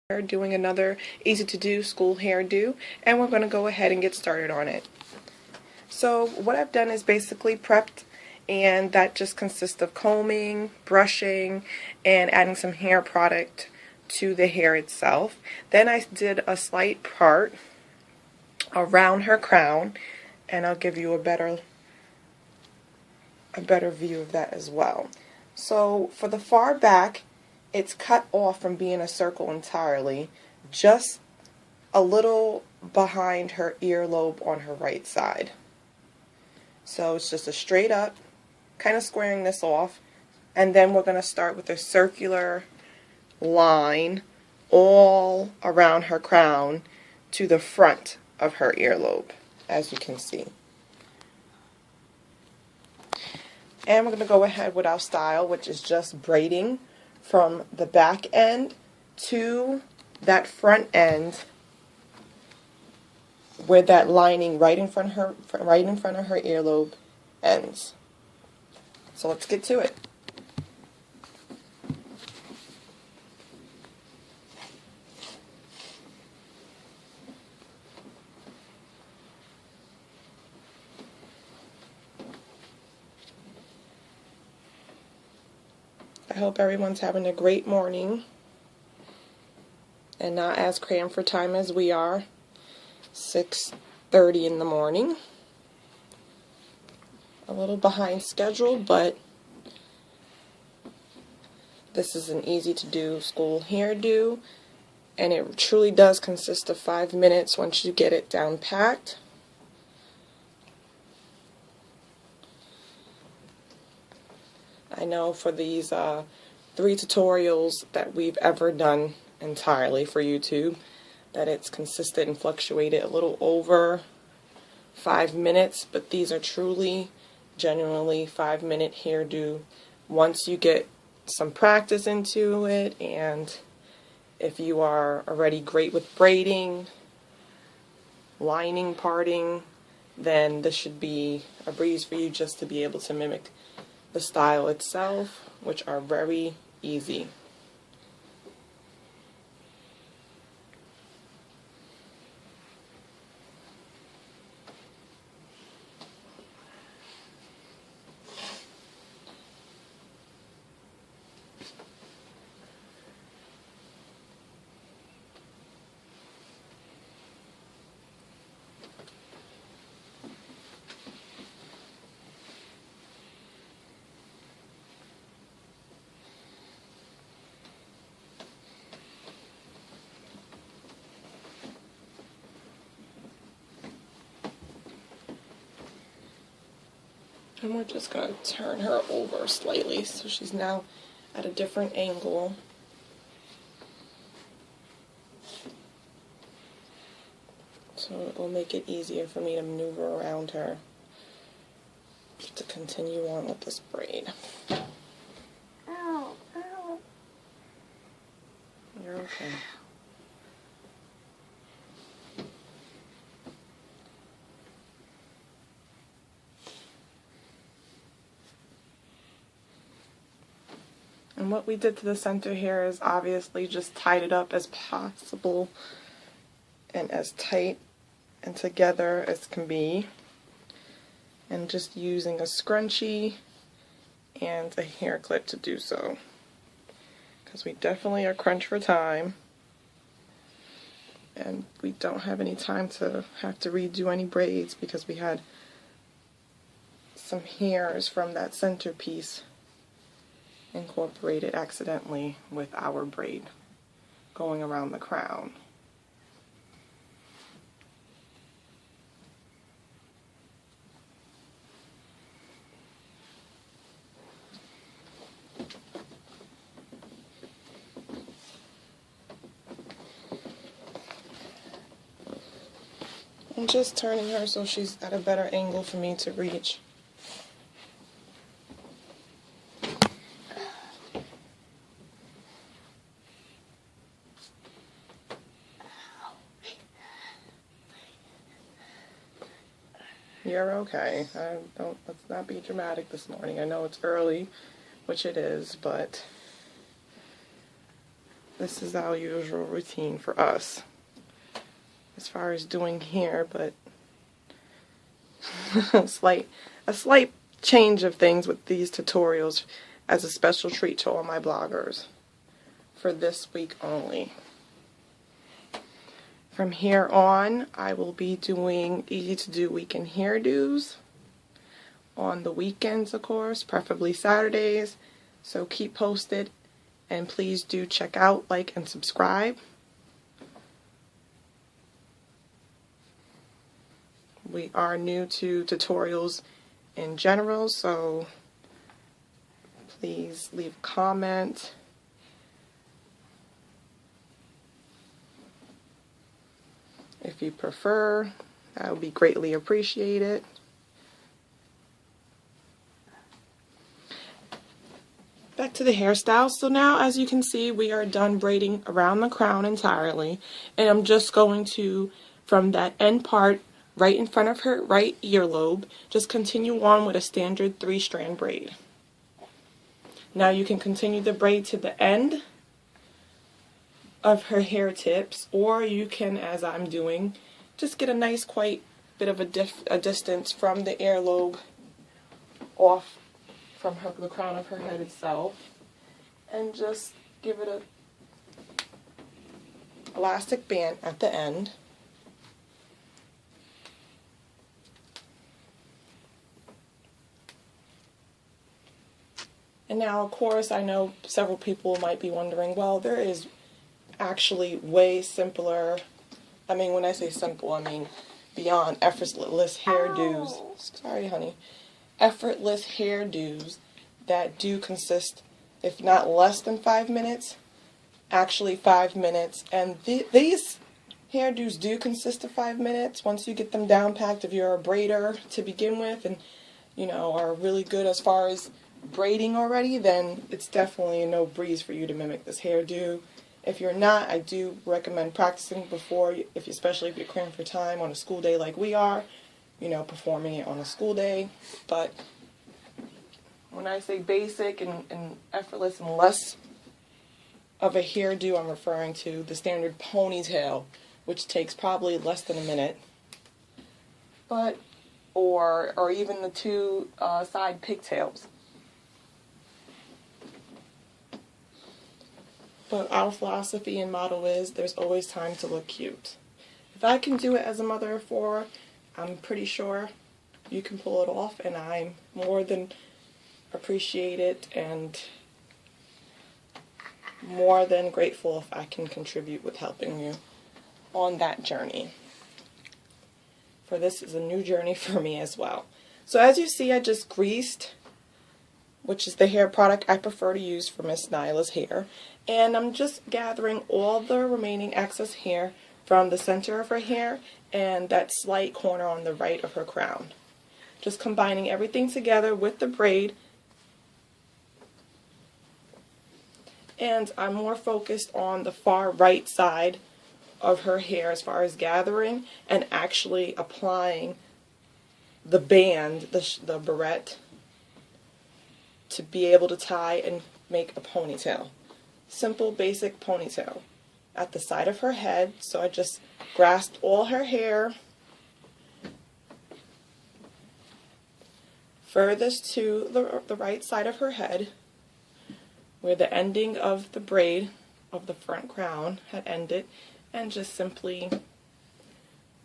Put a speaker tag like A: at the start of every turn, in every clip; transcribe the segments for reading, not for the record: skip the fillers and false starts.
A: Doing another easy to do school hairdo, and we're going to go ahead and get started on it. So what I've done is basically prepped, and that just consists of combing, brushing, and adding some hair product to the hair itself. Then I did a slight part around her crown, and I'll give you a better view of that as well. So for the far back, it's cut off from being a circle entirely, just a little behind her earlobe on her right side. So it's just a straight up, kind of squaring this off, and then we're going to start with a circular line all around her crown to the front of her earlobe, as you can see. And we're going to go ahead with our style, which is just braiding from the back end to that front end where that lining right in front of her earlobe ends. So let's get to it. I hope everyone's having a great morning and not as crammed for time as we are. 6:30 in the morning. A little behind schedule, but this is an easy to do school hairdo, and it truly does consist of 5 minutes once you get it down packed. I know for these 3 tutorials that we've ever done entirely for YouTube, that it's consistent and fluctuated a little over 5 minutes, but these are truly, genuinely 5-minute hairdo once you get some practice into it, and if you are already great with braiding, lining, parting, then this should be a breeze for you just to be able to mimic the style itself, which are very easy. And we're just going to turn her over slightly so she's now at a different angle. So it will make it easier for me to maneuver around her to continue on with this braid.
B: Ow, ow.
A: You're okay. And what we did to the center here is obviously just tied it up as possible and as tight and together as can be. And just using a scrunchie and a hair clip to do so. Because we definitely are crunched for time. And we don't have any time to have to redo any braids because we had some hairs from that centerpiece incorporated accidentally with our braid going around the crown. I'm just turning her so she's at a better angle for me to reach. You're okay. Let's not be dramatic this morning. I know it's early, which it is, but this is our usual routine for us as far as doing hair, but a slight change of things with these tutorials as a special treat to all my bloggers for this week only. From here on, I will be doing easy to do weekend hairdos on the weekends, of course, preferably Saturdays. So keep posted, and please do check out, like, and subscribe. We are new to tutorials in general, so please leave a comment. If you prefer, that would be greatly appreciated. Back to the hairstyle. So now, as you can see, we are done braiding around the crown entirely, and I'm just going to, from that end part right in front of her right earlobe, just continue on with a standard 3-strand braid. Now you can continue the braid to the end of her hair tips, or you can, as I'm doing, just get a nice quite bit of a distance from the earlobe off from the crown of her head itself, and just give it a elastic band at the end. And now, of course, I know several people might be wondering, well, there is actually way simpler, I mean, when I say simple, I mean beyond effortless hairdos.
B: Ow.
A: Sorry, honey. Effortless hairdos that do consist, if not less than 5 minutes, actually 5 minutes. And these hairdos do consist of 5 minutes once you get them down packed. If you're a braider to begin with and, you know, are really good as far as braiding already, then it's definitely a no breeze for you to mimic this hairdo. If you're not, I do recommend practicing before, especially if you're cramming for time on a school day like we are, you know, performing it on a school day. But when I say basic and effortless and less of a hairdo, I'm referring to the standard ponytail, which takes probably less than a minute. But or even the 2 side pigtails. But our philosophy and motto is there's always time to look cute. If I can do it as a mother of 4, I'm pretty sure you can pull it off, and I'm more than appreciate it and more than grateful if I can contribute with helping you on that journey. For this is a new journey for me as well. So as you see, I just greased, which is the hair product I prefer to use for Miss Nyla's hair. And I'm just gathering all the remaining excess hair from the center of her hair and that slight corner on the right of her crown. Just combining everything together with the braid. And I'm more focused on the far right side of her hair as far as gathering and actually applying the band, the barrette, to be able to tie and make a ponytail. Simple, basic ponytail at the side of her head. So I just grasped all her hair furthest to the right side of her head, where the ending of the braid of the front crown had ended, and just simply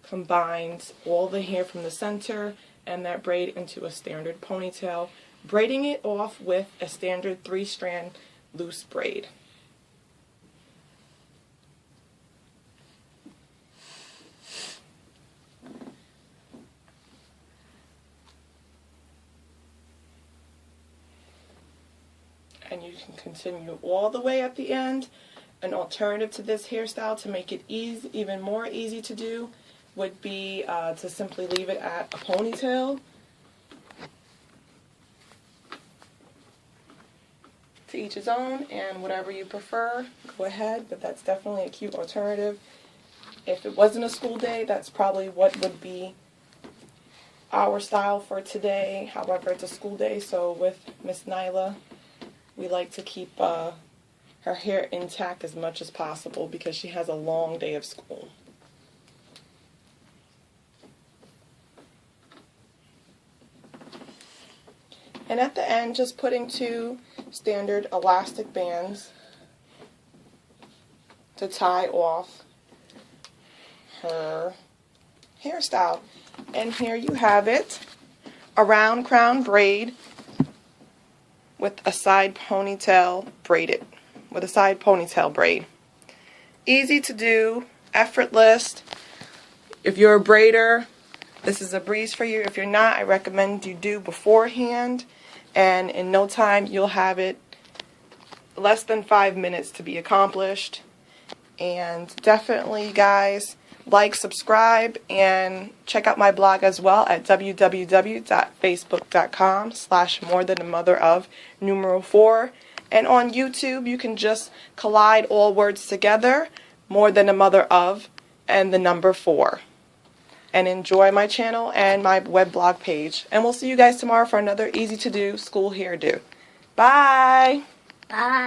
A: combined all the hair from the center and that braid into a standard ponytail, braiding it off with a standard 3-strand loose braid. And you can continue all the way at the end. An alternative to this hairstyle to make it even more easy to do would be to simply leave it at a ponytail. To each his own, and whatever you prefer, go ahead, but that's definitely a cute alternative. If it wasn't a school day, that's probably what would be our style for today. However, it's a school day, so with Miss Nyla, we like to keep her her hair intact as much as possible because she has a long day of school. And at the end, just putting 2 standard elastic bands to tie off her hairstyle. And here you have it, a round crown braid with a side ponytail braided, with a side ponytail braid. Easy to do, effortless. If you're a braider, this is a breeze for you. If you're not, I recommend you do beforehand, and in no time you'll have it, less than 5 minutes to be accomplished. And definitely, guys, like, subscribe, and check out my blog as well at www.facebook.com/morethanamother_of 4. And on YouTube, you can just collide all words together, more than a mother of, and the number 4. And enjoy my channel and my web blog page. And we'll see you guys tomorrow for another easy to do school hairdo. Bye!
B: Bye.